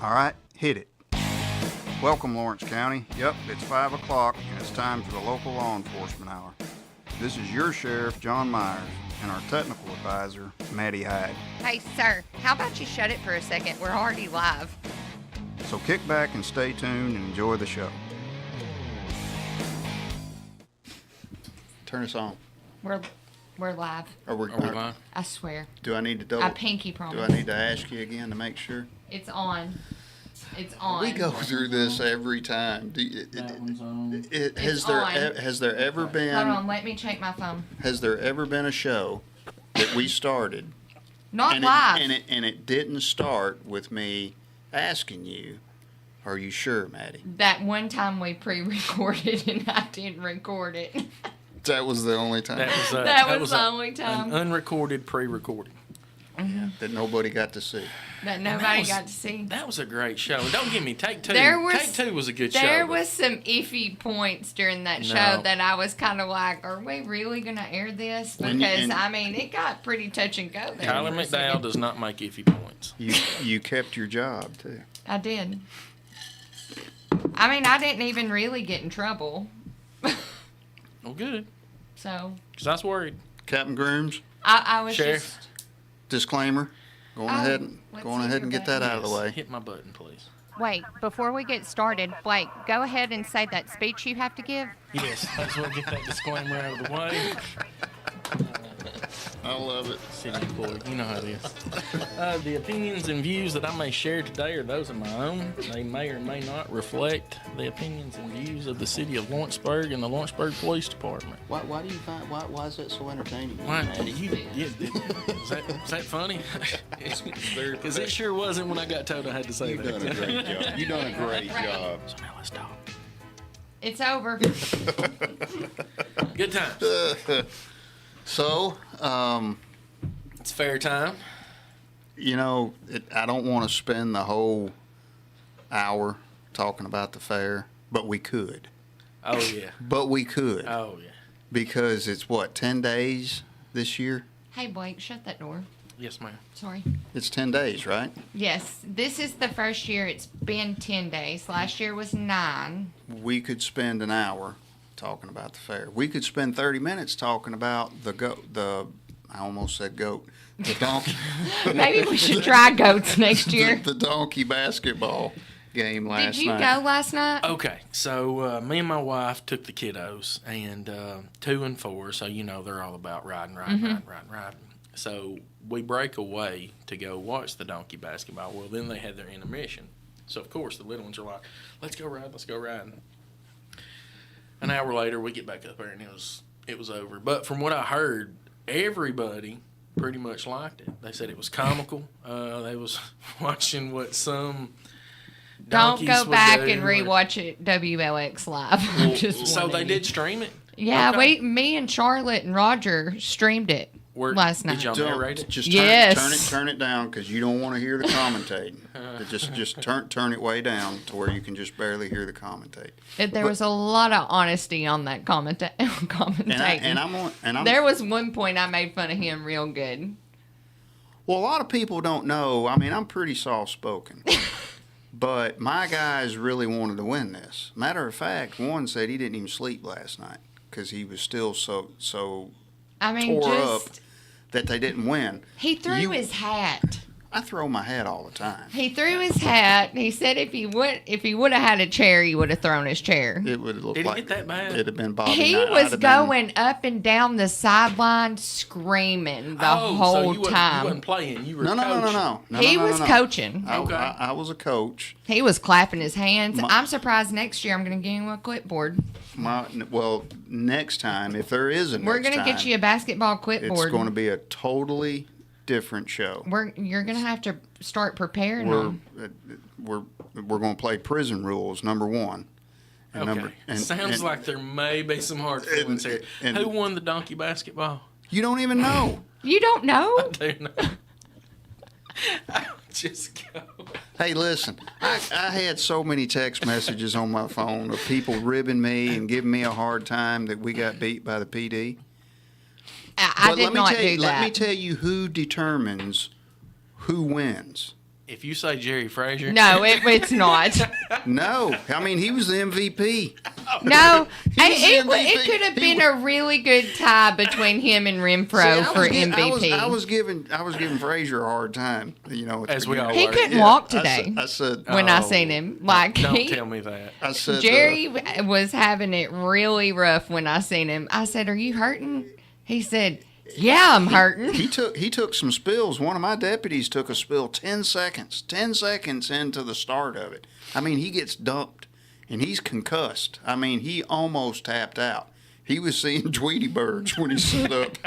All right, hit it. Welcome, Lawrence County. Yep, it's 5 o'clock, and it's time for the local law enforcement hour. This is your sheriff, John Myers, and our technical advisor, Maddie Hyde. Hey, sir, how about you shut it for a second? We're already live. So kick back and stay tuned and enjoy the show. Turn us on. We're live. Are we live? I swear. Do I need to double? I pinky promise. Do I need to ask you again to make sure? It's on. It's on. We go through this every time. That one's on. Has there ever been? Hold on, let me check my phone. Has there ever been a show that we started? Not and live. It didn't start with me asking you, "Are you sure, Maddie?" That one time we pre-recorded and I didn't record it. That was the only time. That was the only time. An unrecorded pre-recording. Mm-hmm. That nobody got to see. That nobody got to see. That was a great show. Don't give me take two. Take two was a good show. There was some iffy points during that show that I was kind of like, are we really going to air this? Because, it got pretty touch and go there. Kyler McDowell does not make iffy points. You kept your job, too. I did. I didn't even really get in trouble. Well, good. So. Because I was worried. Captain Grooms? I was Sheriff. Disclaimer. Going ahead and get that out of the way. Hit my button, please. Wait, before we get started, Blake, go ahead and say that speech you have to give. Yes, I just want to get that disclaimer out of the way. I love it. City employee, you know how it is. The opinions and views that I may share today are those of my own. They may or may not reflect the opinions and views of the city of Lawrenceburg and the Lawrenceburg Police Department. Why do you find why is that so entertaining? Why? Is that funny? Because it sure wasn't when I got told I had to say You've that. done a great job. You've done a great job. So now let's talk. It's over. Good times. So, It's fair time. I don't want to spend the whole hour talking about the fair, but we could. Oh, yeah. But we could. Oh, yeah. Because it's 10 days this year? Hey, Blake, shut that door. Yes, ma'am. Sorry. It's 10 days, right? Yes, this is the first year it's been 10 days. Last year was 9. We could spend an hour talking about the fair. We could spend 30 minutes talking about I almost said goat. The donkey. Maybe we should try goats next year. the donkey basketball game last night. Did you go last night? Okay, so me and my wife took the kiddos, and 2 and 4, so they're all about riding. So we break away to go watch the donkey basketball. Well, then they had their intermission. So, of course, the little ones are like, let's go ride. An hour later, we get back up there, and it was over. But from what I heard, everybody pretty much liked it. They said it was comical. They was watching what some Don't donkeys go back would do. and rewatch it WLX live. So they did stream it? Yeah, Okay. me and Charlotte and Roger streamed it last night. Did y'all narrate it? Just Yes. turn it down because you don't want to hear the commentating. Just turn it way down to where you can just barely hear the commentate. There was a lot of honesty on that commentating. There was one point I made fun of him real good. Well, a lot of people don't know. I'm pretty soft-spoken. But my guys really wanted to win this. Matter of fact, one said he didn't even sleep last night because he was still so tore up that they didn't win. He threw his hat. I throw my hat all the time. He threw his hat. He said if he would have had a chair, he would have thrown his chair. It would look Did like it get that bad? It'd have been Bobby. He was going up and down the sideline screaming the whole time. You wasn't playing. You were No. coaching. He was coaching. Okay. Okay. I was a coach. He was clapping his hands. I'm surprised next year I'm going to give him a clipboard. Next time, if there is a next We're going to get you a basketball clipboard. It's going to be a totally different show. You're going to have to start preparing them. We're going to play prison rules, number 1. Sounds like there may be some hard feelings here. Who won the donkey basketball? You don't even know. You don't know? I do know. Just go. Hey, listen, I had so many text messages on my phone of people ribbing me and giving me a hard time that we got beat by the PD. I did not do that. Let me tell you who determines who wins. If you say Jerry Frazier, No, it's not. No, I mean he was the MVP. No, He was the it MVP. could have been a really good tie between him and Renfro for MVP. I was giving Frazier a hard time. You know, As we all He were. couldn't walk today. I said when I seen him, like Don't tell me that. I said Jerry was having it really rough when I seen him. I said, "Are you hurting?" He said, "Yeah, I'm hurting." He took some spills. One of my deputies took a spill 10 seconds into the start of it. I mean, he gets dumped and he's concussed. I mean, he almost tapped out. He was seeing Tweety birds when he stood up.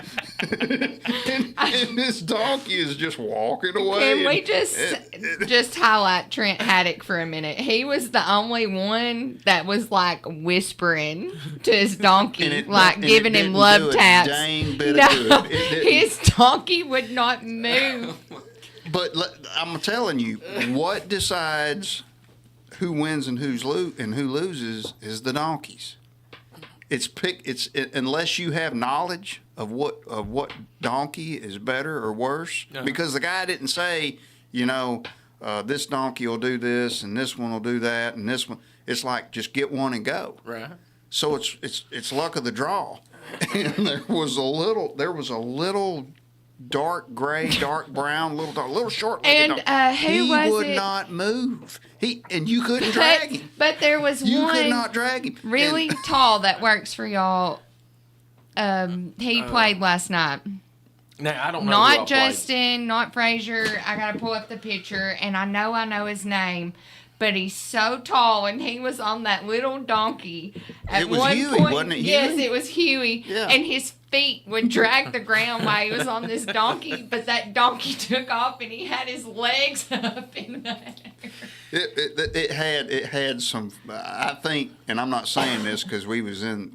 and this donkey is just walking away. Can we just highlight Trent Haddock for a minute? He was the only one that was like whispering to his donkey, giving him love taps. Dang bit of good. His donkey would not move. But I'm telling you, what decides who wins and who loses is the donkeys. Unless you have knowledge of what donkey is better or worse, because the guy didn't say, this donkey will do this and this one will do that and this one. It's like just get one and go. Right. So it's luck of the draw. And there was a little dark gray, dark brown, little short. And he would not move. You couldn't drag him. But there was You one could not drag him. really tall that works for y'all. He played last night. Now I don't know. Not who I Justin, not Frazier. I gotta pull up the picture, and I know his name. But he's so tall, and he was on that little donkey. It was Huey, wasn't it, Huey? Yes, it was Huey. Yeah. And his feet would drag the ground while he was on this donkey, but that donkey took off, and he had his legs up in the air. It had some. I think, and I'm not saying this because we was in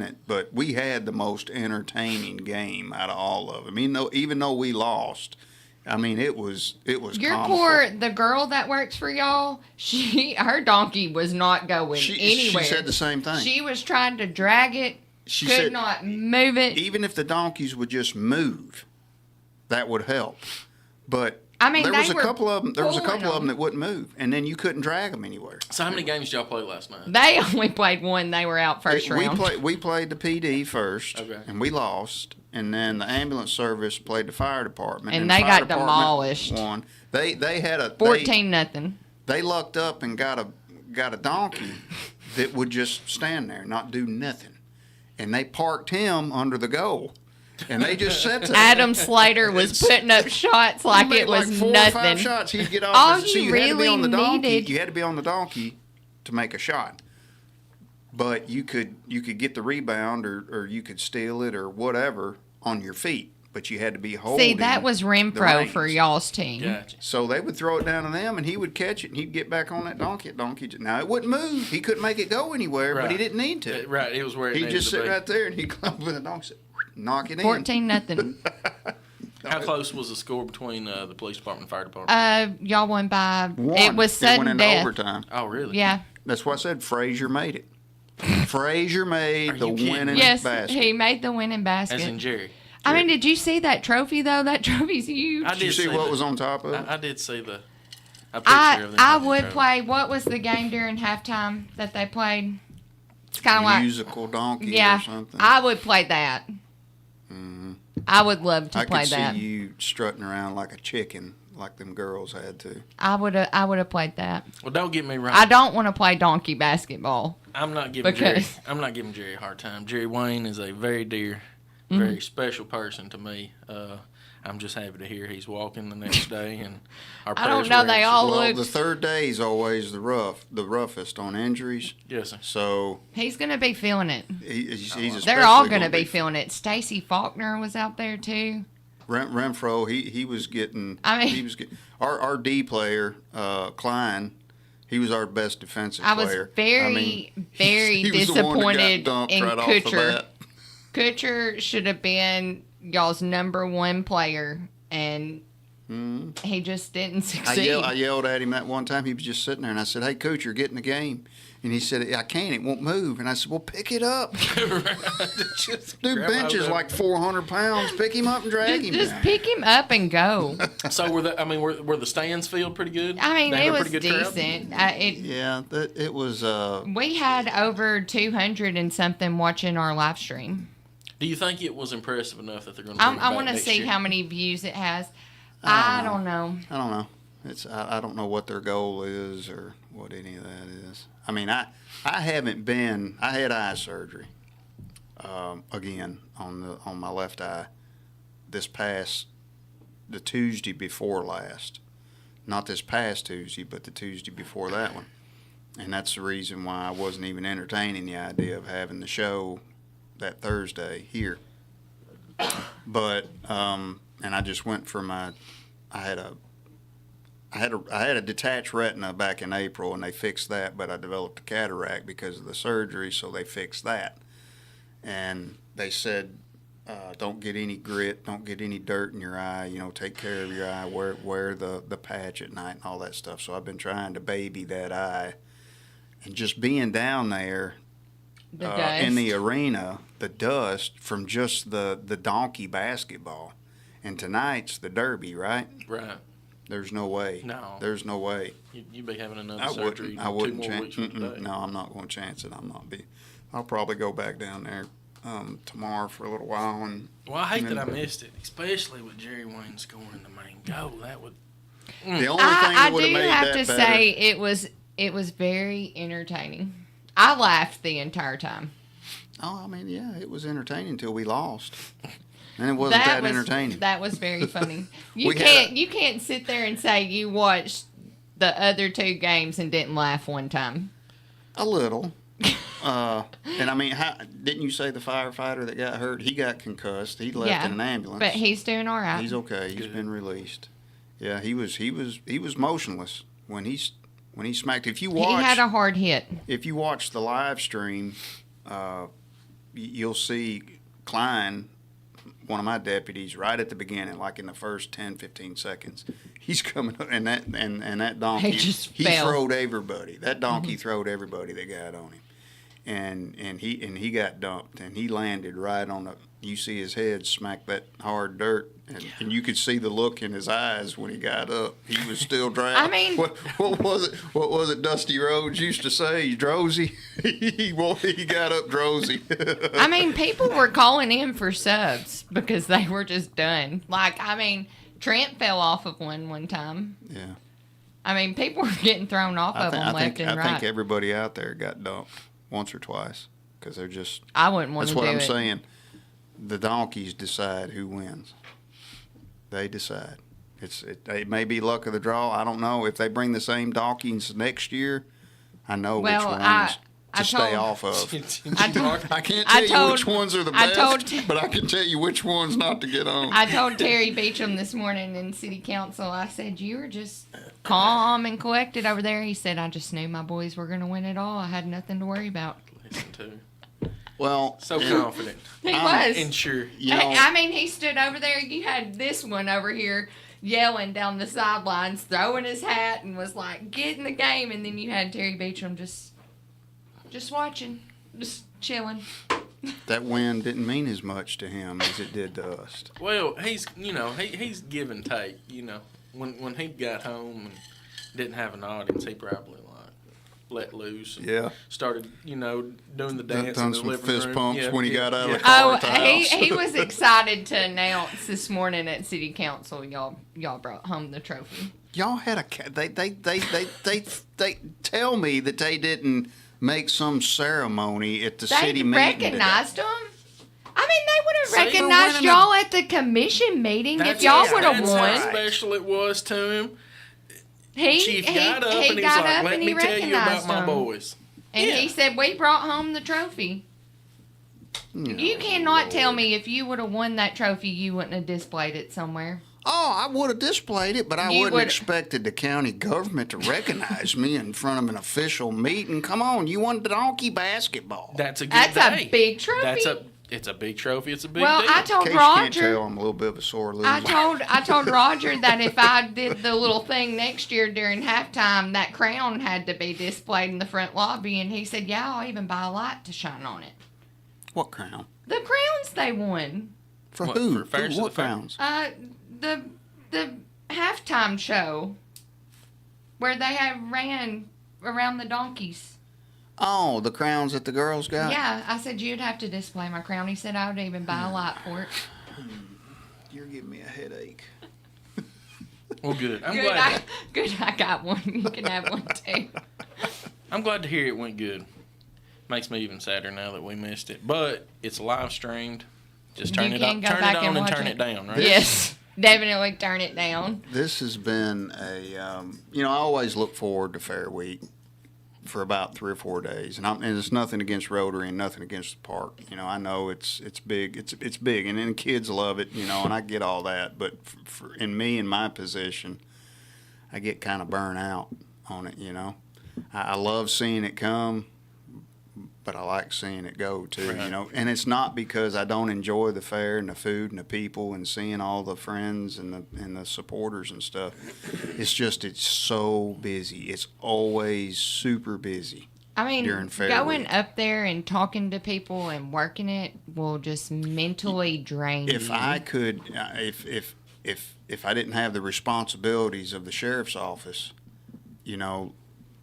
it, but we had the most entertaining game out of all of them. Even though we lost. I mean, it was. The girl that works for y'all, her donkey was not going anywhere. She said the same thing. She was trying to drag it, could not move it. Even if the donkeys would just move, that would help. But I mean, there was a couple of them them that wouldn't move, and then you couldn't drag them anywhere. So how many games did y'all play last night? They only played one. They were out first round. We played the PD first, and we lost. And then the ambulance service played the fire department, and the they fire got department demolished. Won. They had a 14-0. They lucked up and got a donkey that would just stand there, not do nothing, and they parked him under the goal. And they just sat there. Adam Slater was putting up shots like it was like 4 nothing. Or 5 shots. He'd get off. All So you had to be really on the donkey. needed. You had to be on the donkey to make a shot. But you could get the rebound or you could steal it or whatever on your feet. But you had to be holding. See, that was Renfro for y'all's team. Gotcha. So they would throw it down to them, and he would catch it, and he'd get back on that donkey. Now, it wouldn't move. He couldn't make it go anywhere, but he didn't need to. Right, it was where it He'd needed just to sit be. right there, and he'd climb with the donkey, knock it in. 14-0. How close was the score between the police department and fire department? Y'all won by. One. It was sudden went into death. overtime. Oh, really? Yeah. That's why I said Frazier made it. Frazier made Are the you kidding winning me? Yes, basket. he made the winning basket. As in Jerry. I mean, did you see that trophy though? That trophy's huge. I Did you see what was on top of it? I did see a picture of them. I would play. What was the game during halftime that they played? It's kind of like musical donkey yeah. or something. I would play that. Mm-hmm. I would love to play could that. see you strutting around like a chicken, like them girls had to. I would have played that. Well, don't get me wrong. I don't want to play donkey basketball. I'm not giving Jerry a hard time. Jerry Wayne is a very dear, very special person to me. I'm just happy to hear he's walking the next day, and our I don't prayers know. were They answered. all Well, look. the third day is always the roughest on injuries. Yes, sir. So He's gonna be feeling it. he's They're all especially gonna be feeling it. Stacy Faulkner was out there too. Renfro, he was getting. I mean- he was getting our D player, Klein. He was our best defensive I was player. very he was the one that got disappointed dumped in right off the Kutcher. bat. Kutcher should have been y'all's number one player, and He just didn't I succeed. yelled at him that one time. He was just sitting there, and I said, "Hey, coach, you're getting the game." And he said, "I can't. It won't move." And I said, "Well, pick it up." Dude benches like 400 pounds. Pick him up and drag him. Just pick him up and go. So were the stands filled pretty good? I mean, They it had a was pretty good crowd? decent. Yeah, it was. We had over 200 and something watching our live stream. Do you think it was impressive enough that they're going to? I want to see how many views it has. I don't know. I don't know. I don't know what their goal is or what any of that is. I mean, I haven't been. I had eye surgery again on my left eye the Tuesday before last. Not this past Tuesday, but the Tuesday before that one. And that's the reason why I wasn't even entertaining the idea of having the show that Thursday here. But and I just went for I had a detached retina back in April, and they fixed that, but I developed a cataract because of the surgery, so they fixed that. And they said, don't get any grit, don't get any dirt in your eye, take care of your eye, wear the patch at night and all that stuff. So I've been trying to baby that eye. And just being down there in the arena, the dust from just the donkey basketball. And tonight's the derby, right? Right. There's no way. No. There's no way. You'd be having another surgery. I wouldn't 2 more weeks from today. No, I'm not going to chance it. I'll probably go back down there tomorrow for a little while. Well, I hate that I missed it, especially with Jerry Wayne scoring the main goal. That would. The only thing that would have made that better. I do have to say it was very entertaining. I laughed the entire time. Oh, I mean, yeah, it was entertaining until we lost. And it wasn't that entertaining. That was very funny. You can't sit there and say you watched the other 2 games and didn't laugh one time. A little. And I mean, didn't you say the firefighter that got hurt? He got concussed. He left in an ambulance. But he's doing all right. He's okay. He's been released. Yeah, he was motionless when he smacked. He had a hard hit. If you watch the live stream, you'll see Klein, one of my deputies, right at the beginning, like in the first 10, 15 seconds. He's coming up, and that donkey, he throwed everybody. That donkey throwed everybody that got on him. And he got dumped, and he landed right on you see his head smack that hard dirt, and you could see the look in his eyes when he got up. He was still drowning. I mean, what was it Dusty Rhodes used to say? Drowsy. he got up drowsy. I mean, people were calling in for subs because they were just done. Trent fell off of one time. Yeah. I mean, people were getting thrown off of them left and right. I think everybody out there got dumped once or twice because they're just. I wouldn't want to do it. That's what I'm saying. The donkeys decide who wins. They decide. It may be luck of the draw. I don't know if they bring the same donkeys next year. I know which ones to stay off of. I can't tell you which ones are the best, but I can tell you which ones not to get on. I told Terry Beecham this morning in city council, I said, you were just calm and collected over there. He said, I just knew my boys were going to win it all. I had nothing to worry about. Listen to. Well, so confident. He was. And sure. I mean, he stood over there. You had this one over here yelling down the sidelines, throwing his hat, and was like, get in the game. And then you had Terry Beecham just watching, just chilling. That win didn't mean as much to him as it did to us. Well, he's give and take. When he got home and didn't have an audience, he probably let loose. And started, doing the dance. Done some fist pumps when he got out of the car at the house. He was excited to announce this morning at City Council. Y'all brought home the trophy. Y'all had they tell me that they didn't make some ceremony at the city meeting. They recognized them. I mean, they would have recognized y'all at the commission meeting if y'all would have won. That's how special it was to him. Chief got up and he was like, let me tell you about my boys. And he said, we brought home the trophy. No, you cannot tell me if you would have won that trophy, you wouldn't have displayed it somewhere. Oh, I would have displayed it, but I wouldn't have expected the county government to recognize me in front of an official meeting. Come on, you won donkey basketball. That's a good day. That's a big trophy. It's a big trophy. It's a big Well, deal. I In told case you can't Roger. tell, I'm a little bit of a sore loser. I told Roger that if I did the little thing next year during halftime, that crown had to be displayed in the front lobby, and he said, "Yeah, I'll even buy a light to shine on it." What crown? The crowns they won. For What, who? for Fairs of What the Fair? crowns? The halftime show where they have ran around the donkeys. Oh, the crowns that the girls got? Yeah, I said you'd have to display my crown. He said I would even buy a light for it. You're giving me a headache. Well, good. Good. I got one. You can have one too. I'm glad to hear it went good. Makes me even sadder now that we missed it. But it's live streamed. Just turn You it can on, go turn back it and on, and watch turn it. it down. Right? Yes, definitely turn it down. This has been I always look forward to Fair Week for about 3 or 4 days, and it's nothing against Rotary and nothing against the park. I know it's big, it's big, and then kids love it, and I get all that. But in my position, I get kind of burnt out on it. I love seeing it come, but I like seeing it go too. Right. And it's not because I don't enjoy the fair and the food and the people and seeing all the friends and the supporters and stuff. It's just it's so busy. It's always super busy. I mean, during Fair going Week. up there and talking to people and working it will just mentally drain If you. I could, if I didn't have the responsibilities of the sheriff's office,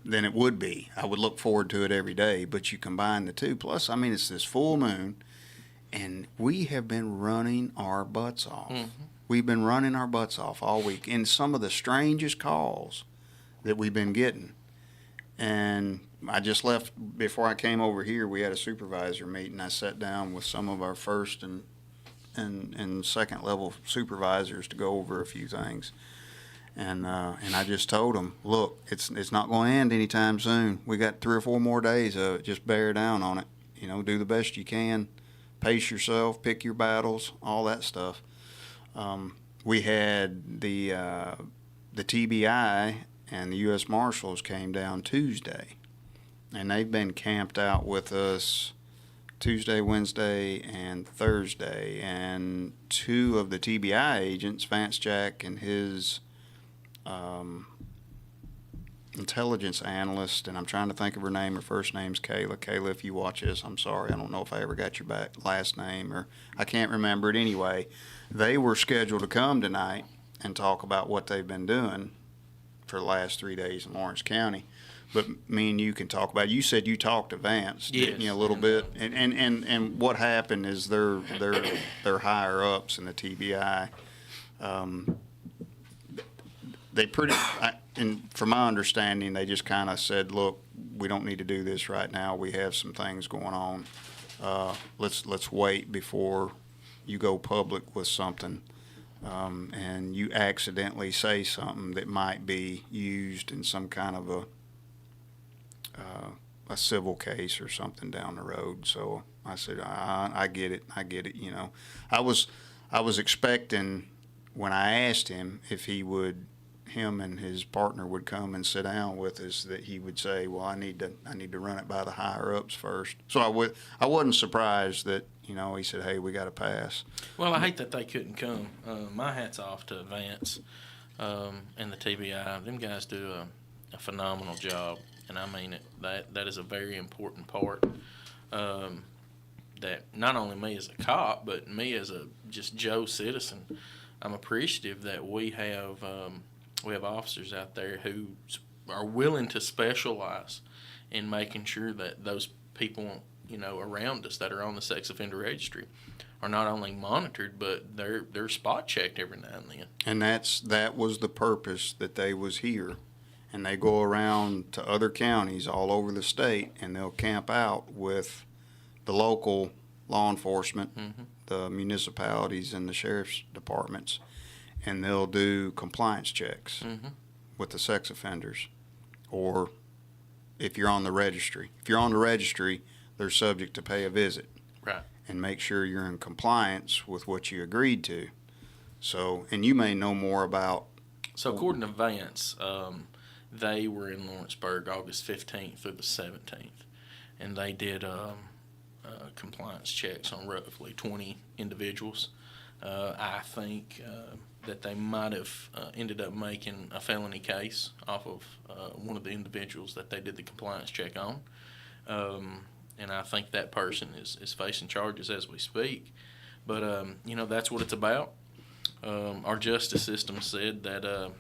then it would be. I would look forward to it every day, but you combine the two. Plus, it's this full moon, and we have been running our butts off. Mm-hmm. We've been running our butts off all week, and some of the strangest calls that we've been getting. And I just left, before I came over here, we had a supervisor meeting. I sat down with some of our first and second level supervisors to go over a few things. And I just told them, look, it's not going to end anytime soon. We got 3 or 4 more days of it. Just bear down on it. Do the best you can. Pace yourself. Pick your battles. All that stuff. We had the TBI and the U.S. Marshals came down Tuesday, and they've been camped out with us Tuesday, Wednesday, and Thursday. And 2 of the TBI agents, Vance Jack and his intelligence analyst, and I'm trying to think of her name. Her first name's Kayla. Kayla, if you watch this, I'm sorry. I don't know if I ever got your last name, or I can't remember it anyway. They were scheduled to come tonight and talk about what they've been doing for the last 3 days in Lawrence County. But me and you can talk about it. You said you talked to Vance, didn't you, a little bit? And what happened is they're higher ups in the TBI. They and from my understanding, they just kind of said, look, we don't need to do this right now. We have some things going on. Let's wait before you go public with something, and you accidentally say something that might be used in some kind of a civil case or something down the road. So I said, I get it. I was expecting, when I asked him if him and his partner would come and sit down with us, that he would say, well, I need to run it by the higher ups first. So I wasn't surprised that, he said, hey, we got to pass. Well, I hate that they couldn't come. My hat's off to Vance and the TBI. Them guys do a phenomenal job, and I mean it. That is a very important part. That not only me as a cop, but me as a just Joe citizen, I'm appreciative that we have officers out there who are willing to specialize in making sure that those people, around us that are on the sex offender registry are not only monitored, but they're spot checked every now and then. And that was the purpose that they was here. And they go around to other counties all over the state, and they'll camp out with the local law enforcement, Mm-hmm. the municipalities, and the sheriff's departments, and they'll do compliance checks Mm-hmm. with the sex offenders. Or if you're on the registry. If you're on the registry, they're subject to pay a visit. Right. And make sure you're in compliance with what you agreed to. So, and you may know more about. So according to Vance, they were in Lawrenceburg August 15th through the 17th, and they did compliance checks on roughly 20 individuals. I think that they might have ended up making a felony case off of one of the individuals that they did the compliance check on. And I think that person is facing charges as we speak. But, that's what it's about. Our justice system said that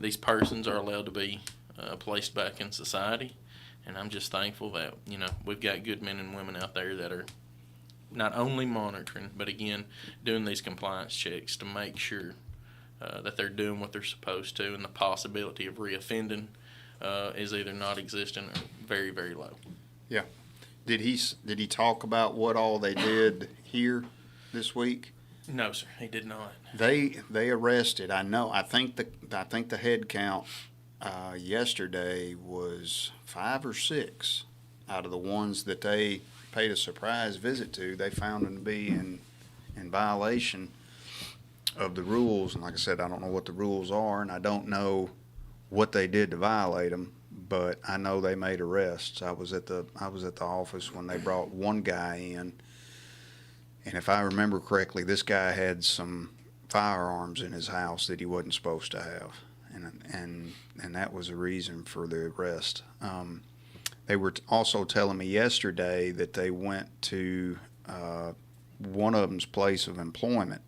these persons are allowed to be placed back in society. And I'm just thankful that, we've got good men and women out there that are not only monitoring, but again, doing these compliance checks to make sure that they're doing what they're supposed to, and the possibility of reoffending is either not existent or very, very low. Yeah. Did he talk about what all they did here this week? No, sir, he did not. They arrested. I think the head count yesterday was 5 or 6 out of the ones that they paid a surprise visit to. They found them to be in violation of the rules. And like I said, I don't know what the rules are, and I don't know what they did to violate them. But I know they made arrests. I was at the office when they brought one guy in, and if I remember correctly, this guy had some firearms in his house that he wasn't supposed to have, and that was a reason for the arrest. They were also telling me yesterday that they went to one of them's place of employment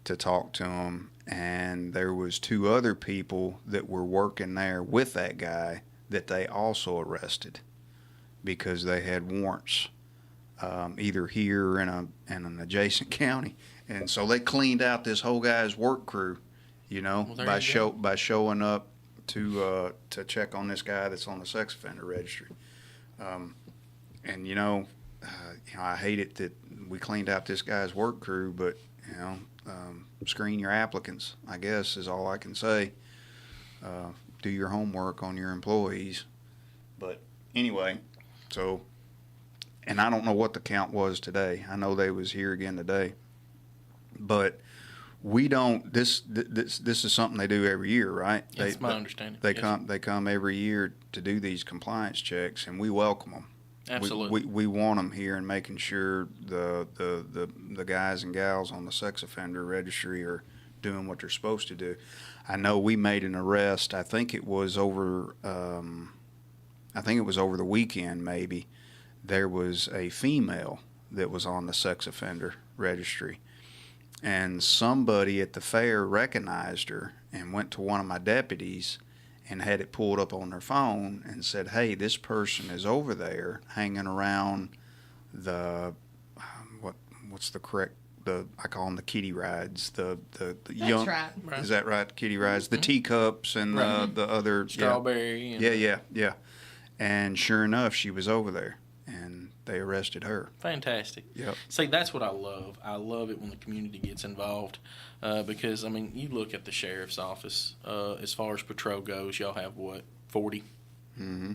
to talk to him, and there was 2 other people that were working there with that guy that they also arrested because they had warrants either here or in an adjacent county. And so they cleaned out this whole guy's work crew, by showing up to check on this guy that's on the sex offender registry. I hate it that we cleaned out this guy's work crew, but screen your applicants, I guess, is all I can say. Do your homework on your employees. But anyway, so, and I don't know what the count was today. I know they was here again today. But we don't, this is something they do every year, right? That's my understanding. They come every year to do these compliance checks, and we welcome them. Absolutely. We want them here and making sure the guys and gals on the sex offender registry are doing what they're supposed to do. I know we made an arrest. I think it was over the weekend maybe. There was a female that was on the sex offender registry, and somebody at the fair recognized her and went to one of my deputies and had it pulled up on their phone and said, "Hey, this person is over there hanging around the what's the correct, I call them the kiddie rides, the young, right. Is that right? Kiddie rides, the teacups and the other strawberry. Yeah. And sure enough, she was over there, and they arrested her. Fantastic. Yep. See, that's what I love. I love it when the community gets involved. Because, you look at the sheriff's office, as far as patrol goes, y'all have, 40? Mm-hmm.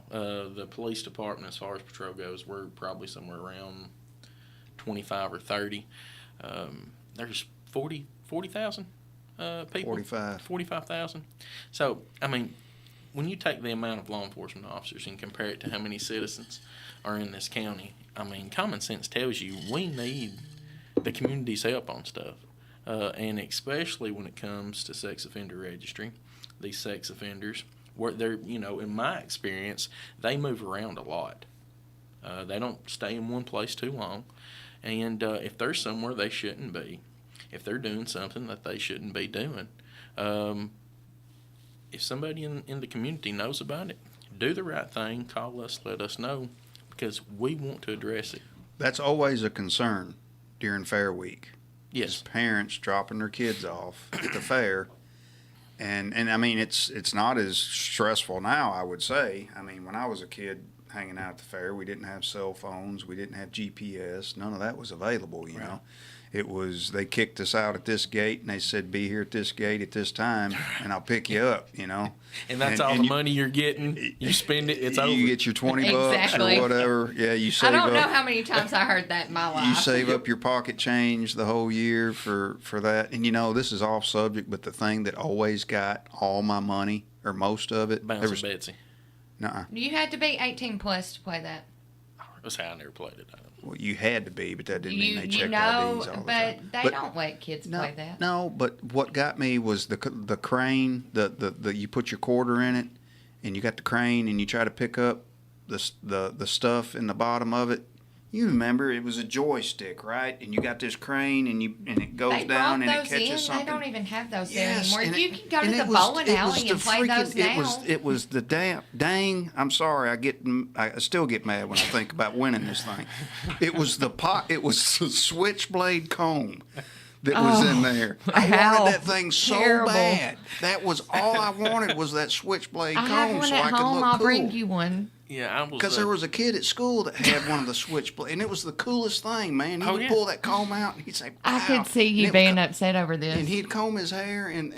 The police department, as far as patrol goes, we're probably somewhere around 25 or 30. There's 40,000 people? 45,000. So, when you take the amount of law enforcement officers and compare it to how many citizens are in this county, common sense tells you we need the community's help on stuff. And especially when it comes to sex offender registry, these sex offenders, where they're, in my experience, they move around a lot. They don't stay in one place too long. And if they're somewhere they shouldn't be, if they're doing something that they shouldn't be doing, if somebody in the community knows about it, do the right thing, call us, let us know, because we want to address it. That's always a concern during Fair Week. Yes. Parents dropping their kids off at the fair. And it's not as stressful now, I would say. When I was a kid hanging out at the fair, we didn't have cell phones, we didn't have GPS, none of that was available, you know. It was, they kicked us out at this gate, and they said, be here at this gate at this time, and I'll pick you up, And that's all the money you're getting. You spend it, it's over. You get your 20 bucks Exactly. or whatever. Yeah, you save I don't know up. how many times I heard that in my life. You save up your pocket change the whole year for that. And, this is off subject, but the thing that always got all my money, or most of it. Bouncing Betsy. Nuh-uh. You had to be 18 plus to play that. That's how I never played it. Well, you had to be, but that didn't mean they You checked know, IDs all the but time. they don't let kids No, play that. no, but what got me was the crane. The you put your quarter in it, and you got the crane, and you try to pick up the stuff in the bottom of it. You remember it was a joystick, right? And you got this crane, and it goes They down brought and it those catches in. something. They don't even have those Yes, there anymore. and You can go to the it bowling it alley the and play those now. It was the dang. I'm sorry. I still get mad when I think about winning this thing. It was the switchblade comb that was in there. I how wanted that thing so terrible. bad. That was all I wanted was that switchblade I have comb one so at I could home. look I'll cool. bring you one. Yeah, I was. Because there was a kid at school that had one of the switchblade, and it was the coolest thing, man. He Oh, would yeah. pull that comb out, and he'd say, I "Wow." could see And you it would being co- upset over this. and he'd comb his hair in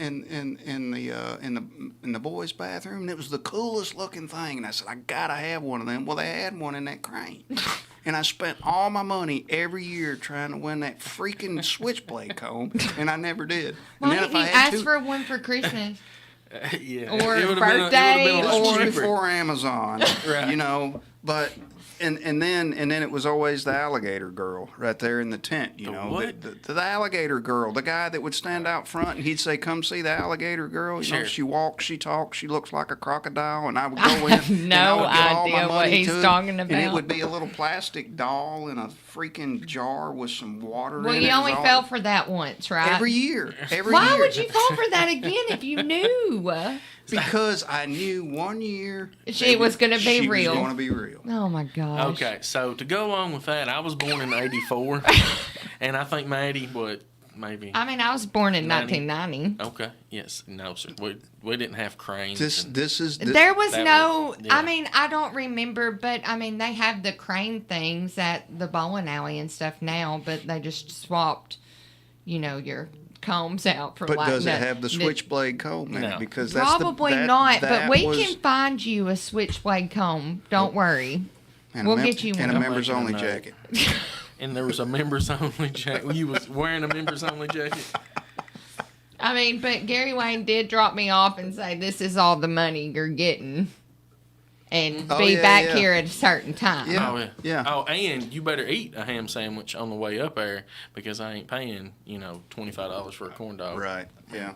the boys' bathroom, and it was the coolest looking thing. And I said, I gotta have one of them. Well, they had one in that crane, and I spent all my money every year trying to win that freaking switchblade comb, and I never did. Why and then didn't you if I had ask to, for one for Christmas? Yeah, Or it would've birthday, been a this lot was or- cheaper. before Amazon, Right. you know, but. And then it was always the alligator girl right there in the tent, you The know, what? the alligator girl, the guy that would stand out front and he'd say, "Come see the alligator girl." You know, Sure. she walks, she talks, she looks like a crocodile, and I would go I in. have and no I would give all my idea what money he's to it, talking And it about. would be a little plastic doll in a freaking jar with some water Well, in it. you It was only all- fell for that once, right? every year. Every Why year. would you fall for that again if you knew? Because I knew one year It was gonna be she real. was going to be real. Oh my gosh. Okay, so to go along with that, I was born in '84, and I think Maddie, maybe. I mean, I was born in 90. 1990. Okay, yes, no, sir. We didn't have cranes. This and- is There was that no, was- yeah. I mean, I don't remember, but I mean, they have the crane things at the bowling alley and stuff now, but they just swapped, your combs out for But like does it have the switchblade comb in No. it? Because that's Probably that, not, that but we was- can find you a switchblade comb. Don't worry. and we'll a get you and a one. members only Don't make it jacket. and there was a members only jacket. You was wearing a members only jacket. I mean, but Gary Wayne did drop me off and say, "This is all the money you're getting, and Oh, be yeah, back yeah. here at a certain time." Yeah. Oh yeah. Yeah. Oh, and you better eat a ham sandwich on the way up there because I ain't paying $25 for a corn dog. Right. Yeah.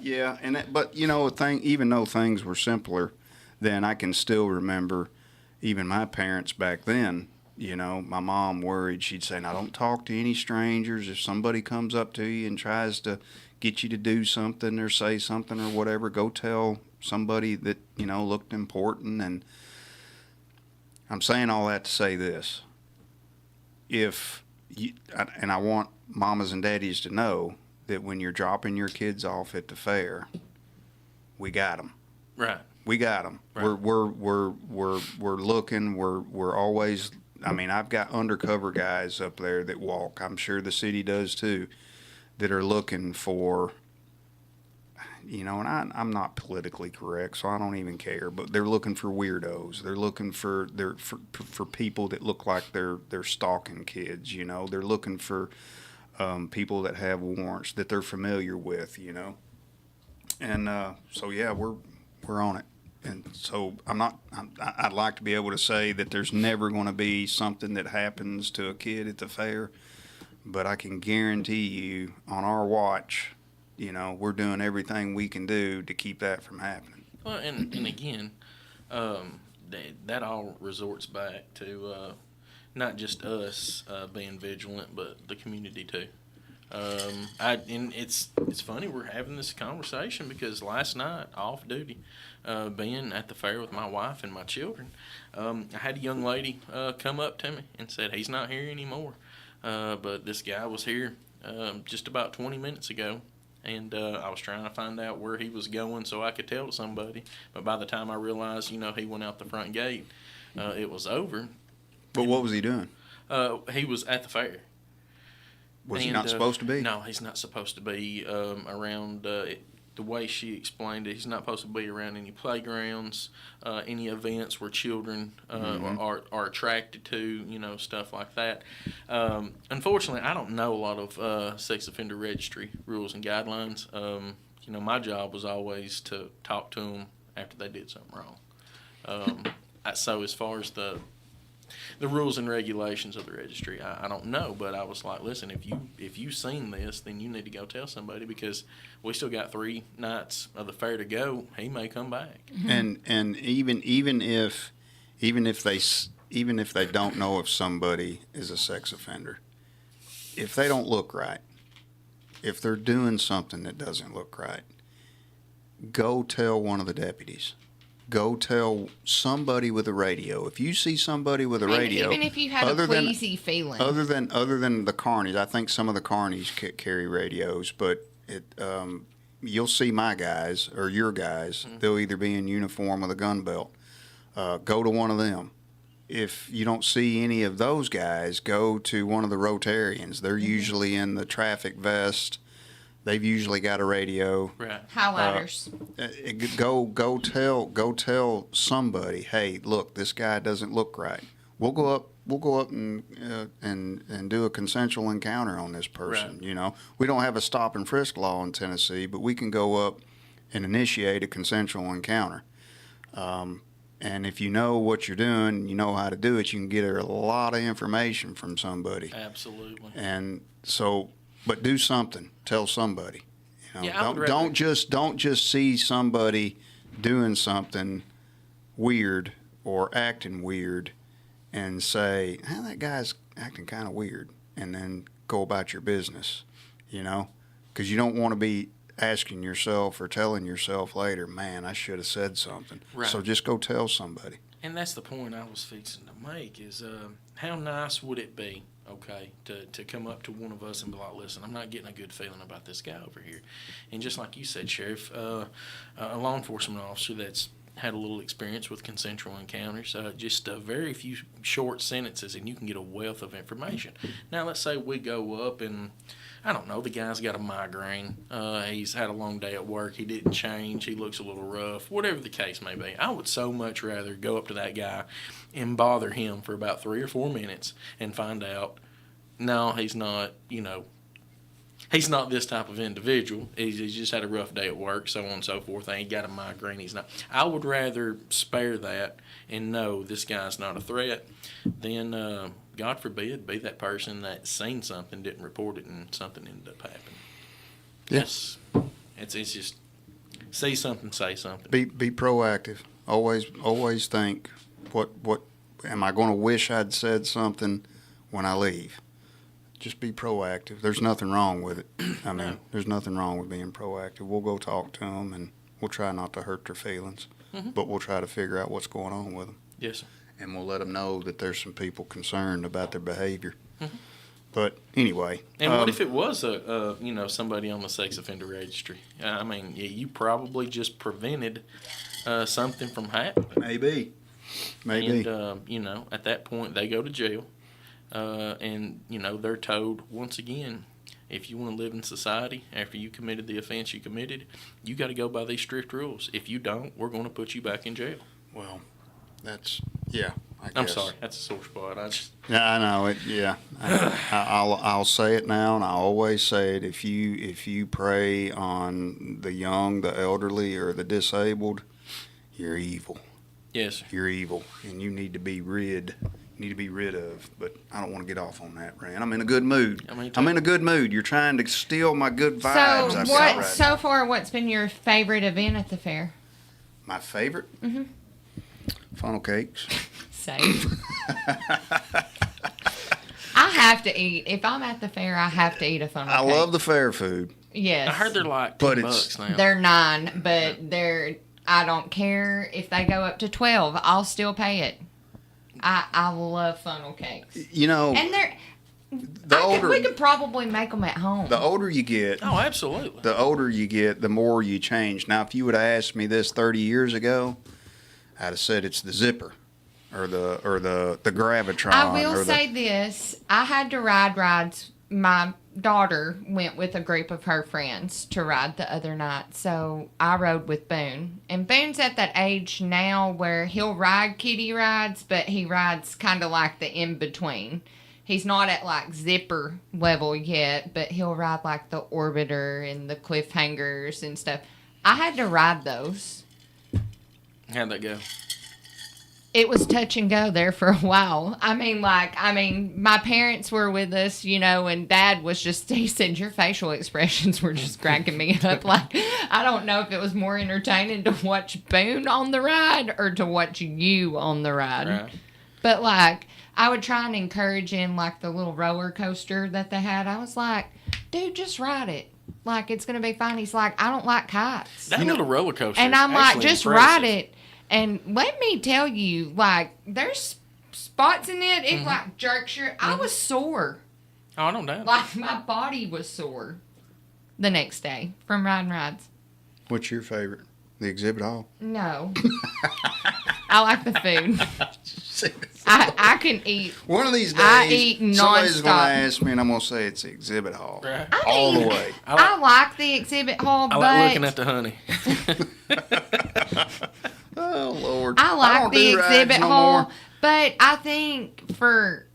Yeah. And but even though things were simpler, then I can still remember even my parents back then. My mom worried. She'd say, "Now don't talk to any strangers. If somebody comes up to you and tries to get you to do something or say something or whatever, go tell somebody that looked important." And I'm saying all that to say this: and I want mamas and daddies to know that when you're dropping your kids off at the fair, we got them. Right. We got them. Right. We're looking. We're always. I mean, I've got undercover guys up there that walk. I'm sure the city does too, that are looking for. And I'm not politically correct, so I don't even care. But they're looking for weirdos. They're looking for people that look like they're stalking kids. They're looking for people that have warrants that they're familiar with. And so yeah, we're on it. And so I'd like to be able to say that there's never going to be something that happens to a kid at the fair, but I can guarantee you on our watch, we're doing everything we can do to keep that from happening. Well, and again, that all resorts back to not just us being vigilant, but the community too. And it's funny we're having this conversation because last night off duty, being at the fair with my wife and my children, I had a young lady come up to me and said he's not here anymore, but this guy was here just about 20 minutes ago, and I was trying to find out where he was going so I could tell somebody, but by the time I realized he went out the front gate, it was over. But what was he doing? He was at the fair. Was he And, not supposed to be? No, he's not supposed to be around. The way she explained it, he's not supposed to be around any playgrounds, any events where children are attracted to, stuff like that. Unfortunately, I don't know a lot of sex offender registry rules and guidelines. My job was always to talk to them after they did something wrong. So as far as the the rules and regulations of the registry. I don't know, but I was like, listen, if you seen this, then you need to go tell somebody, because we still got 3 nights of the fair to go. He may come back. And even if they don't know if somebody is a sex offender, if they don't look right, if they're doing something that doesn't look right, go tell one of the deputies. Go tell somebody with a radio. If you see somebody with a radio, even if you had a queasy feeling, other than the carnies, I think some of the carnies carry radios, but you'll see my guys or your guys. They'll either be in uniform with a gun belt. Go to one of them. If you don't see any of those guys, go to one of the Rotarians. They're usually in the traffic vest. They've usually got a radio. Right. highlighters. Go tell somebody, hey, look, this guy doesn't look right. We'll go up and do a consensual encounter on this person. Right. You know, we don't have a stop and frisk law in Tennessee, but we can go up and initiate a consensual encounter. And if you know what you're doing, you know how to do it, you can get a lot of information from somebody. Absolutely. And so, but do something. Tell somebody. You know, Yeah, don't just see somebody doing something weird or acting weird and say, that guy's acting kind of weird, and then go about your business, you know, because you don't want to be asking yourself or telling yourself later, man, I should have said something. Right. So just go tell somebody. And that's the point I was fixing to make is how nice would it be, okay, to come up to one of us and be like, listen, I'm not getting a good feeling about this guy over here. And just like you said, Sheriff, a law enforcement officer that's had a little experience with consensual encounters, just very few short sentences, and you can get a wealth of information. Now, let's say we go up and, I don't know, the guy's got a migraine. He's had a long day at work. He didn't change. He looks a little rough. Whatever the case may be. I would so much rather go up to that guy and bother him for about 3 or 4 minutes and find out, no, he's not, he's not this type of individual. He's just had a rough day at work, so on and so forth. He got a migraine. He's not. I would rather spare that and know this guy's not a threat than, God forbid, be that person that seen something, didn't report it, and something ended up happening. Yes. It's just see something, say something. Be proactive. Always think, what am I going to wish I'd said something when I leave? Just be proactive. There's nothing wrong with it. I mean, there's nothing wrong with being proactive. We'll go talk to them, and we'll try not to hurt their feelings, but we'll try to figure out what's going on with them. Yes, sir. And we'll let them know that there's some people concerned about their behavior. But anyway. And what if it was somebody on the sex offender registry? I mean, you probably just prevented something from happening. Maybe. And, at that point, they go to jail. And they're told, once again, if you want to live in society after you committed the offense you committed, you got to go by these strict rules. If you don't, we're going to put you back in jail. Well, that's, yeah, I guess. I'm sorry, that's a sore spot. Yeah, I know it. Yeah, I'll say it now, and I always say it. If you prey on the young, the elderly, or the disabled, you're evil. Yes, sir. You're evil, and you need to be rid of. But I don't want to get off on that, Rand. I'm in a good mood. I'm in a good mood. You're trying to steal my good vibes. So far, what's been your favorite event at the fair? My favorite? Funnel cakes. Same. I have to eat. If I'm at the fair, I have to eat a funnel cake. I love the fair food. Yes. I heard they're like $10 now. They're $9, but I don't care if they go up to 12. I'll still pay it. I love funnel cakes. And we could probably make them at home. The older you get, oh, absolutely. The more you change. Now, if you would have asked me this 30 years ago, I'd have said it's the zipper, or the gravitron. I will say this: I had to ride rides. My daughter went with a group of her friends to ride the other night, so I rode with Boone. And Boone's at that age now where he'll ride kiddie rides, but he rides kind of like the in-between. He's not at like zipper level yet, but he'll ride like the Orbiter and the Cliffhangers and stuff. I had to ride those. How'd that go? it was touch and go there for a while. I mean, my parents were with us, and Dad was he said, your facial expressions were just cracking me up. Like, I don't know if it was more entertaining to watch Boone on the ride or to watch you on the ride. Right. But, I would try and encourage him, the little roller coaster that they had. I was like, dude, just ride it. It's going to be fine. He's like, I don't like kites. That little roller coaster. And I'm like, just impressive. ride it. And let me tell you, there's spots in it. It jerks your. I was sore. Oh, I don't doubt. My body was sore the next day from riding rides. What's your favorite? The exhibit hall? No. I like the food. I can eat. One of these days, I eat somebody's going to nonstop. ask me, and I'm going to say it's the exhibit hall. Right. All the way. I like the exhibit hall, I but like looking at the honey. Oh, Lord. I like don't the do rides exhibit no hall, more. but I think for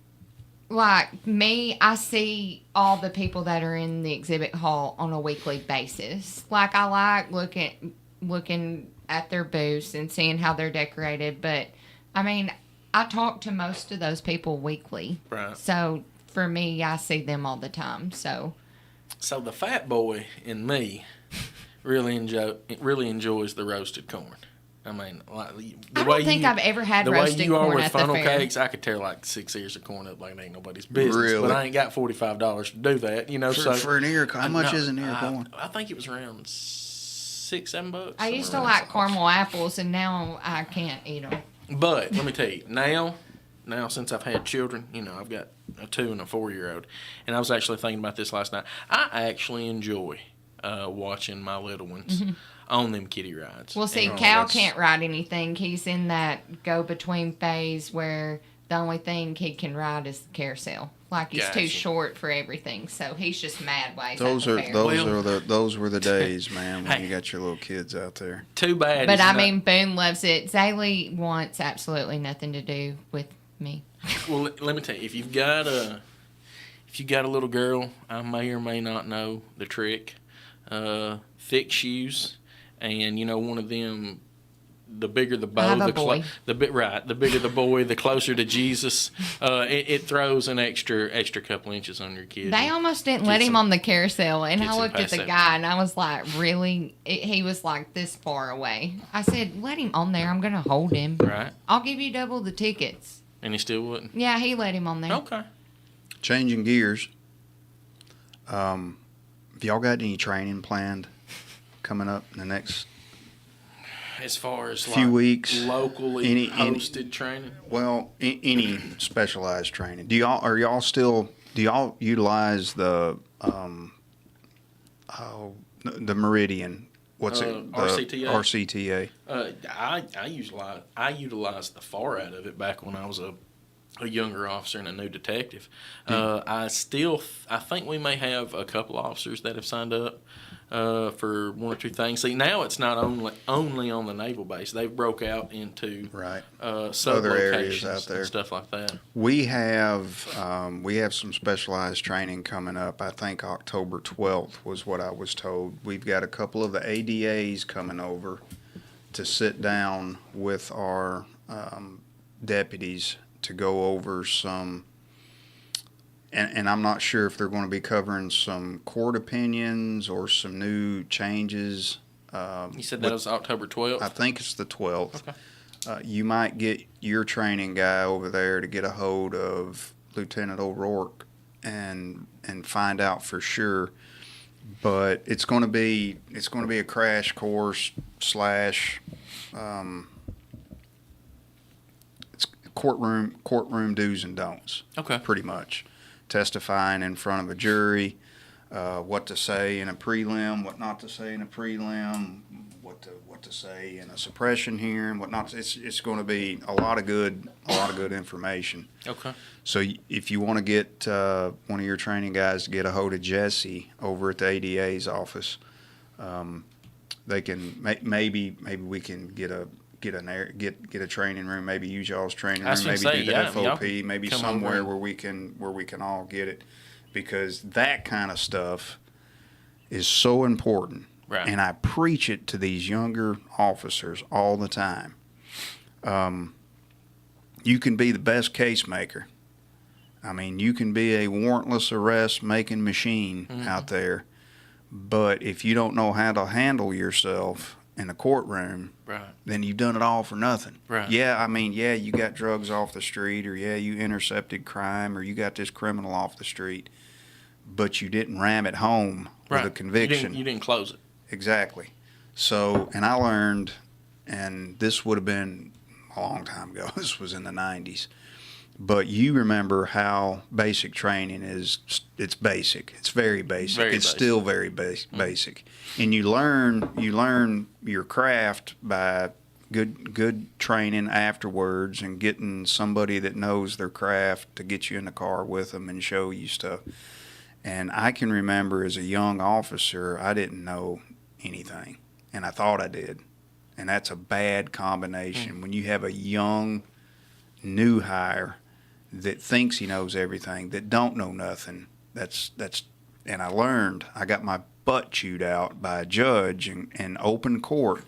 me, I see all the people that are in the exhibit hall on a weekly basis. I like looking at their booths and seeing how they're decorated, but I mean, I talk to most of those people weekly. Right. So for me, I see them all the time. So The fat boy in me really enjoys the roasted corn. I mean, I don't think I've ever had the roasted way you are corn with at the funnel fair. cakes, I could tear 6 ears of corn up like it ain't nobody's business. Really? But I ain't got $45 to do that, For an ear, how much is an ear of corn? I think it was around $6-7. I used to somewhere around like caramel apples, and now I can't eat them. But let me tell you, now since I've had children, I've got a 2 and a 4-year-old, and I was actually thinking about this last night. I actually enjoy watching my little ones on them kiddie rides. Well, see, And Cal can't ride anything. He's in that go-between phase where the only thing he can ride is the carousel. He's too Gotcha. short for everything, so he's just mad while he's at Those the are fair. those were the days, man, when Hey. you got your little kids out there. Too bad. But it's I not- mean, Boone loves it. Zaylee wants absolutely nothing to do with me. Well, let me tell you, if you've got a little girl, I may or may not know the trick. Thick shoes, and one of them. The bigger the bow, I have a boy. the bigger the boy, the closer to Jesus. It throws an extra couple inches on your kid. They almost didn't let Gets him him- on the carousel, and I gets him looked at past the that guy, point. and I was like, really? He was this far away. I said, let him on there. I'm going to hold him. Right, I'll give you double the tickets. and he still wouldn't. Yeah, he let him on there. Okay. Changing gears. Have y'all got any training planned coming up in the next As far as few weeks? locally Any- hosted training. Well, any specialized training? Do y'all utilize the the Meridian? What's it? The RCTA? RCTA. I utilized the far out of it back when I was a younger officer and a new detective. I think we may have a couple officers that have signed up for one or two things. See, now it's not only on the naval base. They've broke out into Right. sub Other areas locations out there. and stuff like that. We have some specialized training coming up. I think October 12th was what I was told. We've got a couple of the ADAs coming over to sit down with our deputies to go over some, and I'm not sure if they're going to be covering some court opinions or some new changes. You said that was October 12th? I think it's the 12th. Okay. You might get your training guy over there to get a hold of Lieutenant O'Rourke and find out for sure. But it's going to be a crash course slash it's courtroom do's and don'ts. Okay. Pretty much testifying in front of a jury, what to say in a prelim, what not to say in a prelim, what to say in a suppression hearing, what not. It's going to be a lot of good information. Okay. So if you want to get one of your training guys to get a hold of Jesse over at the ADA's office, they can maybe we can get a training room, maybe use y'all's training I was room, gonna maybe say, do the yeah, y'all FOP, maybe come somewhere over. where we can all get it, because that kind of stuff is so important. Right. And I preach it to these younger officers all the time. you can be the best case maker. I mean, you can be a warrantless arrest making machine out there, but if you don't know how to handle yourself in a courtroom, then you've done it all for nothing. Right. Yeah, I mean, yeah, you got drugs off the street, or yeah, you intercepted crime, or you got this criminal off the street, but you didn't ram it home with a conviction. You didn't close it. Exactly. So, and I learned, and this would have been a long time ago. This was in the 90s. But you remember how basic training is. It's basic. It's very basic. It's still very basic. And you learn your craft by good training afterwards, and getting somebody that knows their craft to get you in the car with them and show you stuff. And I can remember as a young officer, I didn't know anything, and I thought I did. And that's a bad combination. When you have a young, new hire that thinks he knows everything, that don't know nothing, and I learned, I got my butt chewed out by a judge in open court,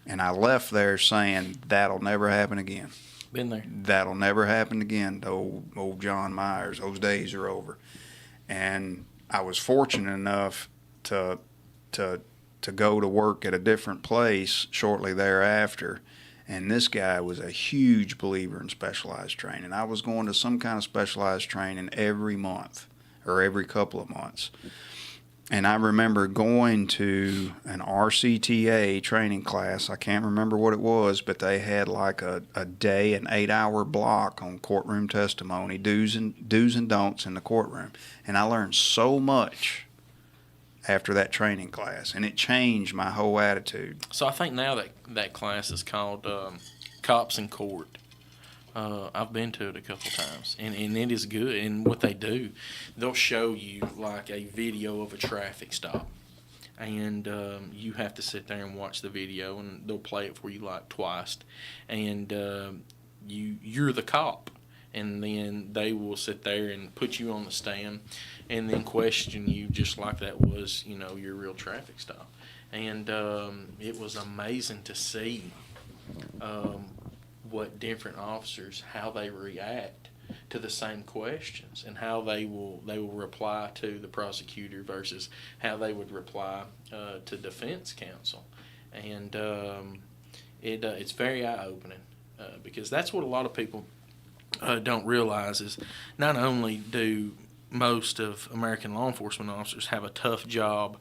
and I left there saying, that'll never happen again. Been there. That'll never happen again to old John Myers. Those days are over. And I was fortunate enough to go to work at a different place shortly thereafter. And this guy was a huge believer in specialized training. I was going to some kind of specialized training every month or every couple of months. And I remember going to an RCTA training class. I can't remember what it was, but they had like a day, an 8-hour block on courtroom testimony, do's and don'ts in the courtroom. And I learned so much after that training class, and it changed my whole attitude. So I think now that class is called Cops in Court. I've been to it a couple times, and it is good. And what they do, they'll show you like a video of a traffic stop, and you have to sit there and watch the video, and they'll play it for you like twice, and you're the cop. And then they will sit there and put you on the stand and then question you just like that was, your real traffic stop. And it was amazing to see what different officers, how they react to the same questions, and how they will reply to the prosecutor versus how they would reply to defense counsel. And it's very eye-opening because that's what a lot of people don't realize is not only do most of American law enforcement officers have a tough job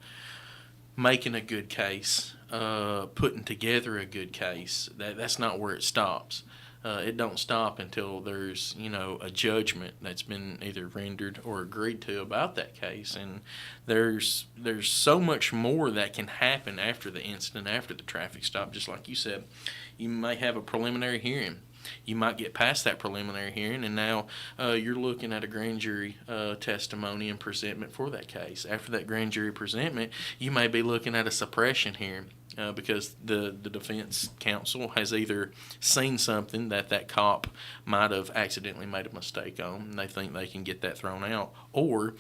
making a good case, putting together a good case, that's not where it stops. It don't stop until there's, a judgment that's been either rendered or agreed to about that case. And there's so much more that can happen after the incident, after the traffic stop. Just like you said, you may have a preliminary hearing. You might get past that preliminary hearing, and now you're looking at a grand jury testimony and presentment for that case. After that grand jury presentment, you may be looking at a suppression hearing because the defense counsel has either seen something that cop might have accidentally made a mistake on, and they think they can get that thrown out, or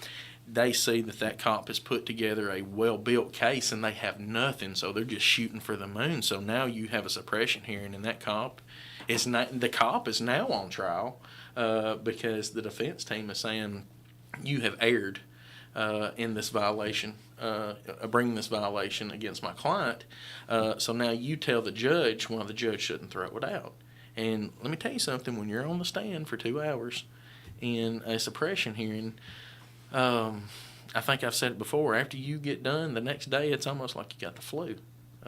they see that cop has put together a well-built case and they have nothing, so they're just shooting for the moon. So now you have a suppression hearing, and that cop is now on trial because the defense team is saying you have erred in this violation, bringing this violation against my client. So now you tell the judge why the judge shouldn't throw it out. And let me tell you something: when you're on the stand for 2 hours in a suppression hearing, I think I've said it before, after you get done, the next day it's almost like you got the flu.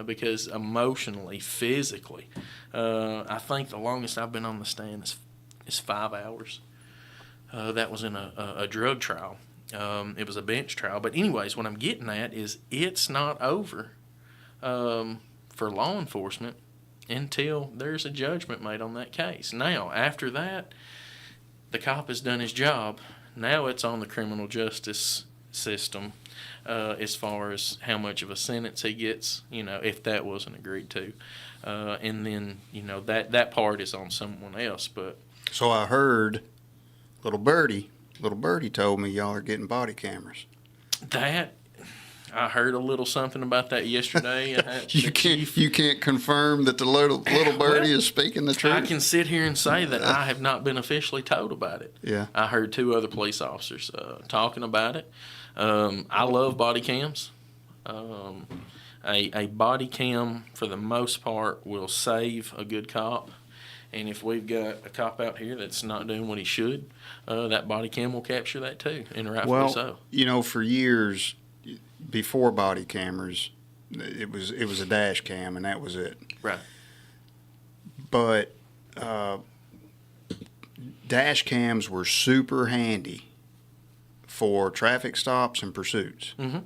Because emotionally, physically, I think the longest I've been on the stand is 5 hours. That was in a drug trial. It was a bench trial. But anyways, what I'm getting at is it's not over for law enforcement until there's a judgment made on that case. Now, after that, the cop has done his job. Now it's on the criminal justice system as far as how much of a sentence he gets, if that wasn't agreed to. And then, that part is on someone else. But so I heard little birdie told me y'all are getting body cameras. That I heard a little something about that yesterday. You can't confirm that the little birdie is speaking the truth. I can sit here and say that I have not been officially told about it. Yeah. I heard 2 other police officers talking about it. I love body cams. A body cam, for the most part, will save a good cop. And if we've got a cop out here that's not doing what he should, that body cam will capture that too, and rightfully so. You know, for years before body cameras, it was a dash cam, and that was it. Right. But dash cams were super handy for traffic stops and pursuits. Mm-hmm.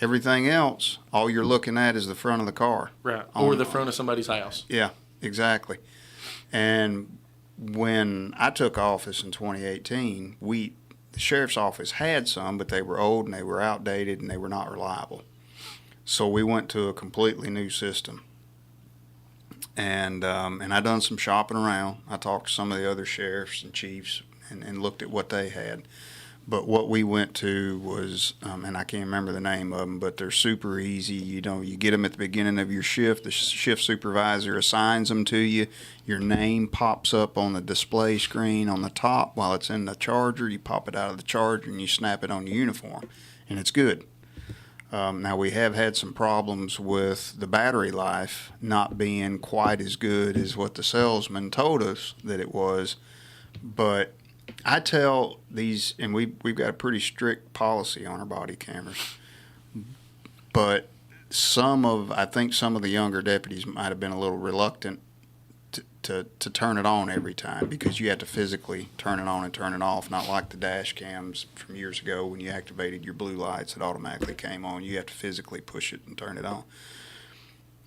Everything else, all you're looking at is the front of the car. Right. Or the front of somebody's house. Yeah, exactly. And when I took office in 2018, the sheriff's office had some, but they were old and they were outdated and they were not reliable. So we went to a completely new system. And I done some shopping around. I talked to some of the other sheriffs and chiefs and looked at what they had. But what we went to was, and I can't remember the name of them, but they're super easy. You know, you get them at the beginning of your shift. The shift supervisor assigns them to you. Your name pops up on the display screen on the top while it's in the charger. You pop it out of the charger and you snap it on your uniform, and it's good. Now, we have had some problems with the battery life not being quite as good as what the salesman told us that it was, but I tell these, and we've got a pretty strict policy on our body cameras, but I think some of the younger deputies might have been a little reluctant to turn it on every time, because you have to physically turn it on and turn it off, not like the dash cams from years ago when you activated your blue lights, it automatically came on. You have to physically push it and turn it on.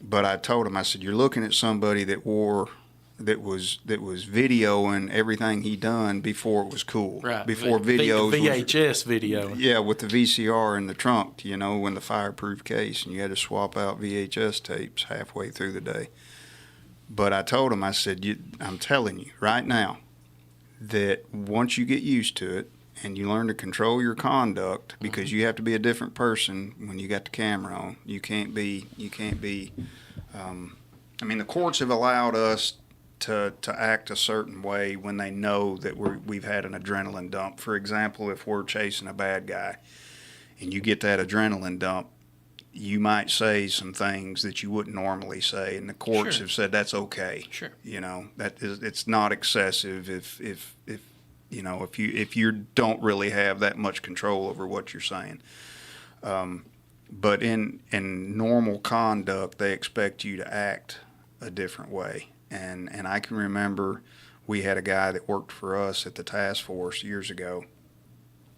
But I told him, I said, you're looking at somebody that was videoing everything he done before it was cool. Right. Before videos. VHS video. Yeah, with the VCR in the trunk, you know, in the fireproof case, and you had to swap out VHS tapes halfway through the day. But I told him, I said, I'm telling you right now that once you get used to it and you learn to control your conduct, because you have to be a different person when you got the camera on. You can't be, I mean, the courts have allowed us to act a certain way when they know that we've had an adrenaline dump. For example, if we're chasing a bad guy and you get that adrenaline dump, you might say some things that you wouldn't normally say, and the courts have said that's okay. Sure. You know, it's not excessive if you don't really have that much control over what you're saying. But in normal conduct, they expect you to act a different way. And I can remember we had a guy that worked for us at the task force years ago,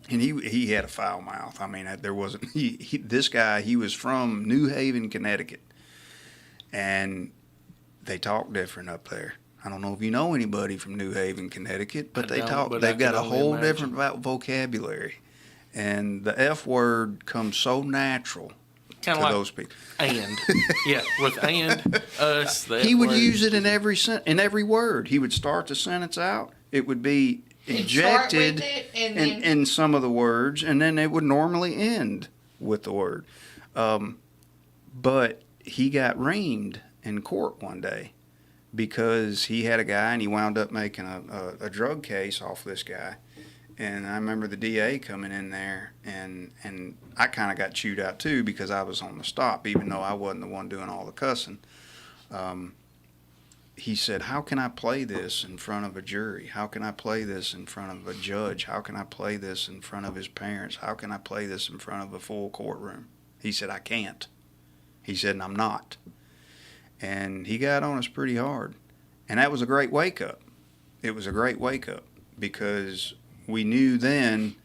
and he had a foul mouth. I mean, there wasn't this guy. He was from New Haven, Connecticut, and they talk different up there. I don't know if you know anybody from New Haven, Connecticut, but they've got a whole different vocabulary, and the F word comes so natural to those people. And yeah, with and us, he would use it in every word. He would start the sentence out. It would be ejected in some of the words, and then it would normally end with the word. But he got reamed in court one day because he had a guy, and he wound up making a drug case off this guy. And I remember the DA coming in there, and I kind of got chewed out too because I was on the stop, even though I wasn't the one doing all the cussing. He said, how can I play this in front of a jury? How can I play this in front of a judge? How can I play this in front of his parents? How can I play this in front of a full courtroom? He said, I can't. He said, and I'm not. And he got on us pretty hard. And that was a great wake-up. It was a great wake-up because we knew then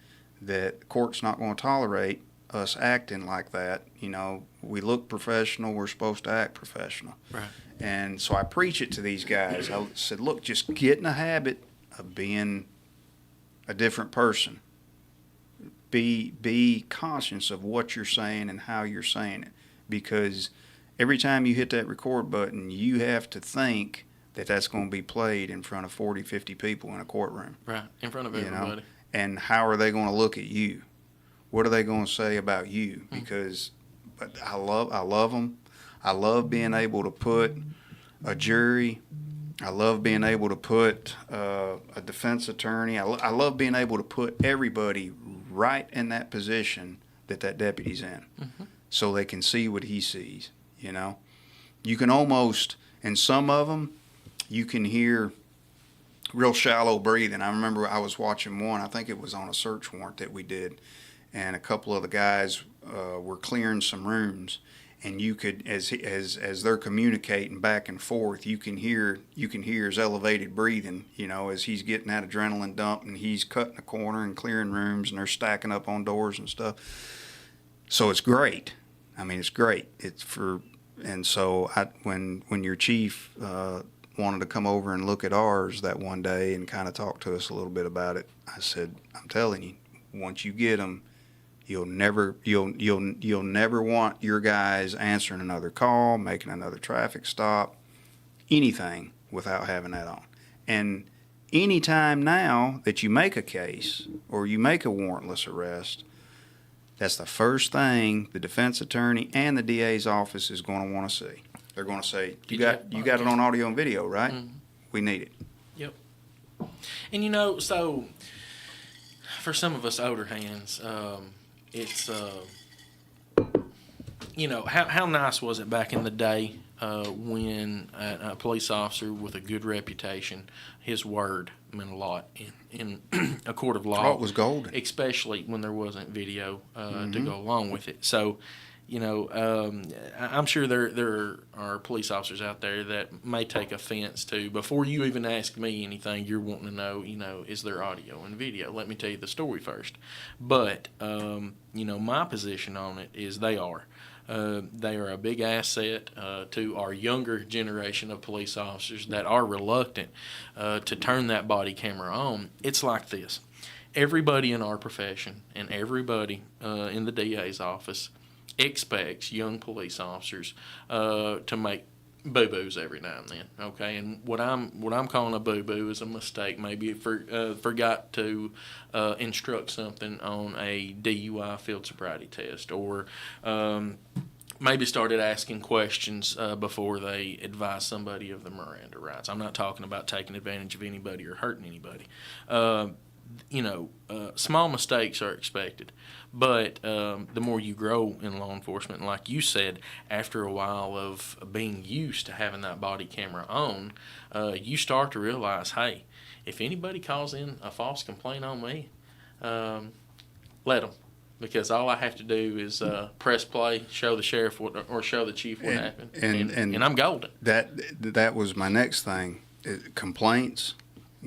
that the court's not going to tolerate us acting like that. You know, we look professional. We're supposed to act professional. Right. And so I preach it to these guys. I said, look, just get in the habit of being a different person. Be conscious of what you're saying and how you're saying it. Because every time you hit that record button, you have to think that that's going to be played in front of 40, 50 people in a courtroom. Right, in front of everybody. You know? And how are they going to look at you? What are they going to say about you? Because but I love them. I love being able to put a jury. I love being able to put a defense attorney. I love being able to put everybody right in that position that deputy's in, so they can see what he sees. You know, you can almost, in some of them, you can hear real shallow breathing. I remember I was watching one. I think it was on a search warrant that we did, and a couple of the guys were clearing some rooms. And you could, as they're communicating back and forth, you can hear his elevated breathing. You know, as he's getting that adrenaline dump, and he's cutting a corner and clearing rooms, and they're stacking up on doors and stuff. So it's great. I mean, it's great. And so when your chief wanted to come over and look at ours that one day and kind of talk to us a little bit about it, I said, I'm telling you, once you get them, you'll never want your guys answering another call, making another traffic stop, anything without having that on. And any time now that you make a case or you make a warrantless arrest, that's the first thing the defense attorney and the DA's office is going to want to see. They're going to say, you got it on audio and video, right? Mm-hmm. We need it. Yep. And you know, so for some of us older hands, it's, you know, how nice was it back in the day when a police officer with a good reputation, his word meant a lot in a court of law. Oh, it was golden. Especially when there wasn't video to go along with it. So, you know, I'm sure there are police officers out there that may take offense to, before you even ask me anything, you're wanting to know, you know, is there audio and video? Let me tell you the story first. But, you know, my position on it is they are. They are a big asset to our younger generation of police officers that are reluctant to turn that body camera on. It's like this. Everybody in our profession and everybody in the DA's office expects young police officers to make boo-boos every now and then, okay? And what I'm calling a boo-boo is a mistake. Maybe forgot to instruct something on a DUI field sobriety test, or maybe started asking questions before they advise somebody of the Miranda rights. I'm not talking about taking advantage of anybody or hurting anybody. You know, small mistakes are expected, but the more you grow in law enforcement, and like you said, after a while of being used to having that body camera on, you start to realize, hey, if anybody calls in a false complaint on me, let them. Because all I have to do is press play, show the sheriff or show the chief what happened, and I'm golden. That was my next thing. Complaints.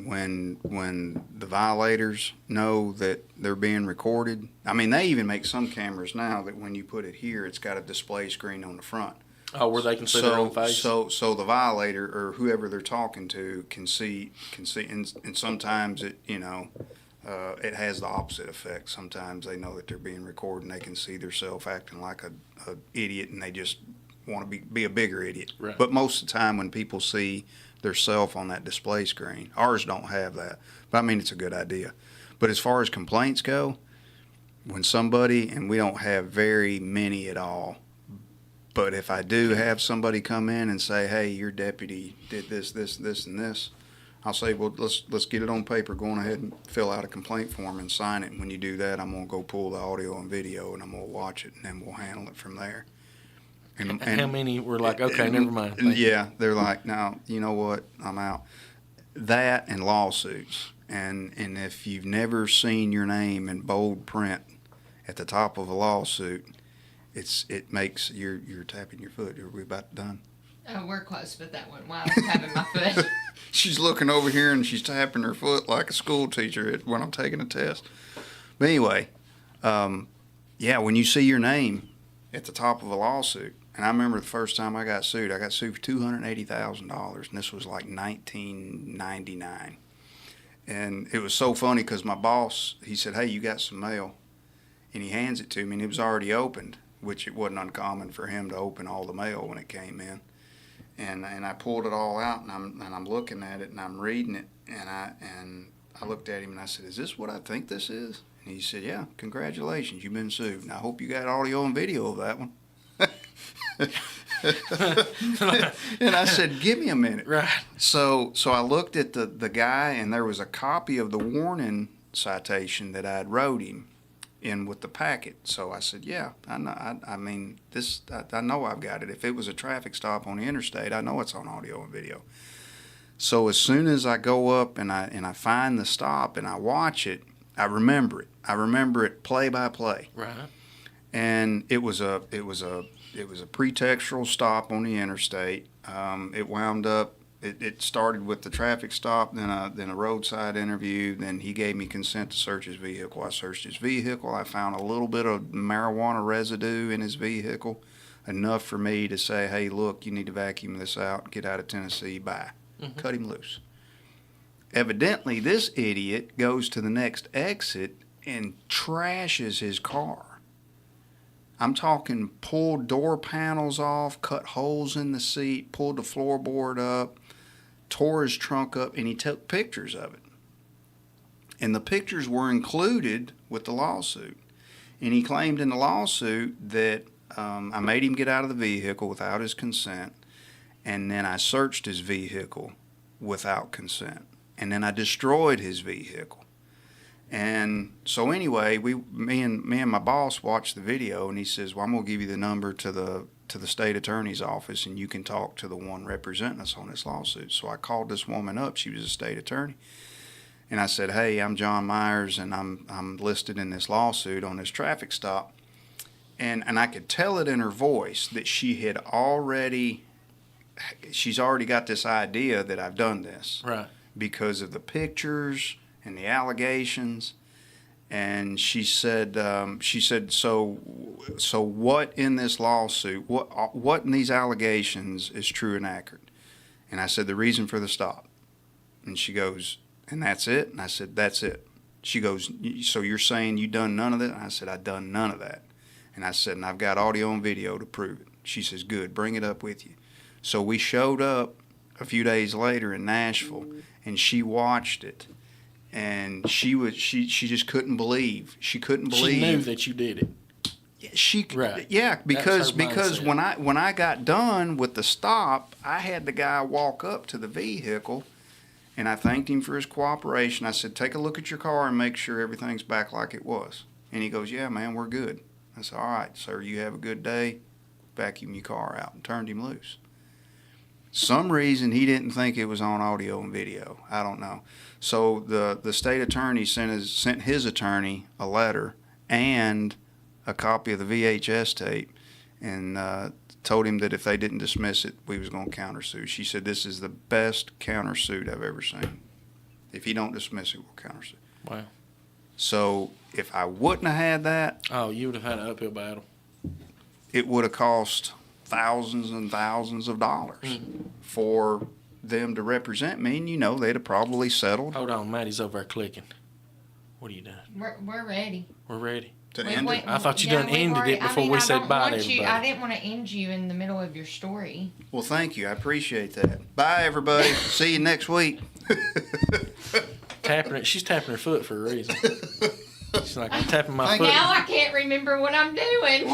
When the violators know that they're being recorded. I mean, they even make some cameras now that when you put it here, it's got a display screen on the front. Oh, where they can see their own face. So the violator or whoever they're talking to can see, and sometimes it, you know, it has the opposite effect. Sometimes they know that they're being recorded and they can see themselves acting like a idiot, and they just want to be a bigger idiot. Right. But most of the time when people see their self on that display screen, ours don't have that. But I mean, it's a good idea. But as far as complaints go, when somebody, and we don't have very many at all, but if I do have somebody come in and say, hey, your deputy did this, and this, I'll say, well, let's get it on paper. Go on ahead and fill out a complaint form and sign it. And when you do that, I'm going to go pull the audio and video, and I'm going to watch it, and then we'll handle it from there. And how many were like, okay, never mind? Yeah, they're like, no, you know what, I'm out. That and lawsuits. And if you've never seen your name in bold print at the top of a lawsuit, it makes you're tapping your foot. Are we about done? Oh, we're close with that one. While I was tapping my foot. She's looking over here and she's tapping her foot like a school teacher when I'm taking a test. But anyway, yeah, when you see your name at the top of a lawsuit, and I remember the first time I got sued for $280,000, and this was like 1999. And it was so funny because my boss, he said, hey, you got some mail. And he hands it to me, and it was already opened, which it wasn't uncommon for him to open all the mail when it came in. And I pulled it all out, and I'm looking at it, and I'm reading it, and I looked at him, and I said, is this what I think this is? And he said, yeah, congratulations, you've been sued. And I hope you got audio and video of that one. And I said, give me a minute. Right. So I looked at the guy, and there was a copy of the warning citation that I'd wrote him in with the packet. So I said, yeah, I know. I mean, this. I know I've got it. If it was a traffic stop on the interstate, I know it's on audio and video. So as soon as I go up and I find the stop and I watch it, I remember it. I remember it play by play. Right. And it was a pretextual stop on the interstate. It wound up. It started with the traffic stop, then a roadside interview. Then he gave me consent to search his vehicle. I searched his vehicle. I found a little bit of marijuana residue in his vehicle, enough for me to say, "Hey, look, you need to vacuum this out. Get out of Tennessee. Bye." Mm-hmm. Cut him loose. Evidently, this idiot goes to the next exit and trashes his car. I'm talking pulled door panels off, cut holes in the seat, pulled the floorboard up, tore his trunk up, and he took pictures of it. And the pictures were included with the lawsuit. And he claimed in the lawsuit that I made him get out of the vehicle without his consent, and then I searched his vehicle without consent, and then I destroyed his vehicle. And so anyway, me and my boss watched the video, and he says, "Well, I'm gonna give you the number to the state attorney's office, and you can talk to the one representing us on this lawsuit." So I called this woman up. She was a state attorney, and I said, "Hey, I'm John Myers, and I'm listed in this lawsuit on this traffic stop." And I could tell it in her voice that she's already got this idea that I've done this, Right. because of the pictures and the allegations. And she said, so what in this lawsuit, what in these allegations is true and accurate? And I said, the reason for the stop. And she goes, and that's it? And I said, that's it. She goes, so you're saying you done none of that? And I said, I done none of that. And I said, and I've got audio and video to prove it. She says, good, bring it up with you. So we showed up a few days later in Nashville, and she watched it. And she just couldn't believe. She couldn't believe. She knew that you did it. Right. Yeah, because mindset. when I got done with the stop, I had the guy walk up to the vehicle, and I thanked him for his cooperation. I said, "Take a look at your car and make sure everything's back like it was." And he goes, "Yeah, man, we're good." I said, "All right, sir, you have a good day. Vacuum your car out," and turned him loose. Some reason he didn't think it was on audio and video. I don't know. So the state attorney sent his attorney a letter and a copy of the VHS tape, and told him that if they didn't dismiss it, we was going to countersue. She said, "This is the best countersuit I've ever seen. If you don't dismiss it, we'll countersue." Wow. So if I wouldn't have had that, Oh, you would have had an uphill battle. it would have cost thousands and thousands of dollars for them to represent me, and they'd have probably settled. Hold on, Maddie's over there clicking. What are you doing? We're ready. We're ready. To end it. I thought you done we've ended already- it before we said bye to everybody. I didn't want to end you in the middle of your story. Well, thank you. I appreciate that. Bye, everybody. See you next week. She's tapping her foot for a reason. She's like, I'm tapping my Thank foot. Now I can't remember what I'm doing.